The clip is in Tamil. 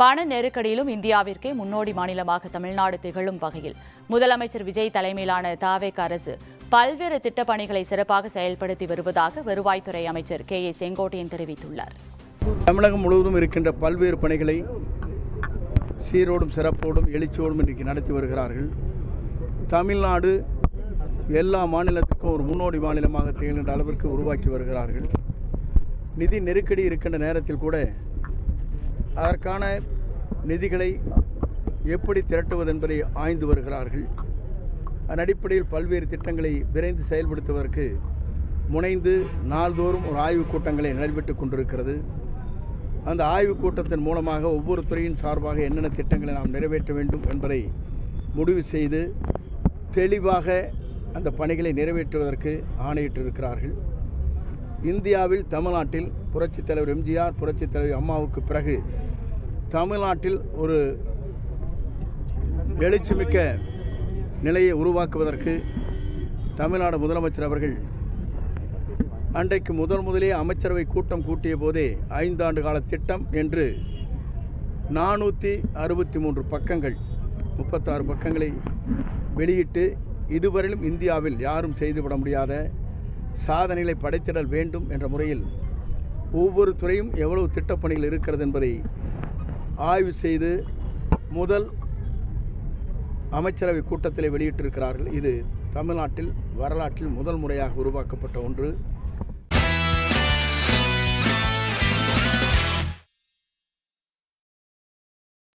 பண நெருக்கடியிலும் இந்தியாவிற்கே முன்னோடி மாநிலமாக தமிழ்நாடு திகழும் வகையில் முதலமைச்சர் விஜய் தலைமையிலான தாவேக அரசு பல்வேறு திட்டப் பணிகளை சிறப்பாக செயல்படுத்தி வருவதாக வருவாய்த்துறை அமைச்சர் கே. செங்கோட்டையன் தெரிவித்துள்ளார். தமிழகம் முழுவதும் இருக்கின்ற பல்வேறு பணிகளை சீரோடும் சிறப்போடும் எழுச்சியோடும் இன்றைக்கு நடத்தி வருகிறார்கள். தமிழ்நாடு எல்லா மாநிலத்துக்கும் ஒரு முன்னோடி மாநிலமாக திகழ்கின்ற அளவிற்கு உருவாக்கி வருகிறார்கள். நிதி நெருக்கடி இருக்கின்ற நேரத்தில் கூட அதற்கான நிதிகளை எப்படி திரட்டுவது என்பதை ஆய்ந்து வருகிறார்கள். அதன் அடிப்படையில் பல்வேறு திட்டங்களை விரைந்து செயல்படுத்துவதற்கு முனைந்து நாள்தோறும் ஒரு ஆய்வுக் கூட்டங்களை நடைபெற்றுக் கொண்டிருக்கிறது. அந்த ஆய்வுக் கூட்டத்தின் மூலமாக ஒவ்வொரு துறையின் சார்பாக என்னென்ன திட்டங்களை நாம் நிறைவேற்ற வேண்டும் என்பதை முடிவு செய்து தெளிவாக அந்த பணிகளை நிறைவேற்றுவதற்கு ஆணையிட்டிருக்கிறார்கள். இந்தியாவில் தமிழ்நாட்டில் புரட்சித் தலைவர் எம்ஜிஆர், புரட்சித் தலைவர் அம்மாவுக்கு பிறகு தமிழ்நாட்டில் ஒரு எழுச்சிமிக்க நிலையை உருவாக்குவதற்கு தமிழ்நாடு முதலமைச்சர் அவர்கள் அன்றைக்கு முதலே அமைச்சரவை கூட்டம் கூட்டிய போதே 5 ஆண்டு கால திட்டம் என்று 463 பக்கங்கள் 36 பக்கங்களை வெளியிட்டு இதுவரையிலும் இந்தியாவில் யாரும் செய்துவிட முடியாத சாதனைகளை படைத்திடல் வேண்டும் என்ற முறையில் ஒவ்வொரு துறையும் எவ்வளவு திட்டப்பணிகள் இருக்கிறது என்பதை ஆய்வு செய்து முதல் அமைச்சரவை கூட்டத்தில் வெளியிட்டிருக்கிறார்கள். இது தமிழ்நாட்டில் வரலாற்றில் முதல் முறையாக உருவாக்கப்பட்ட ஒன்று.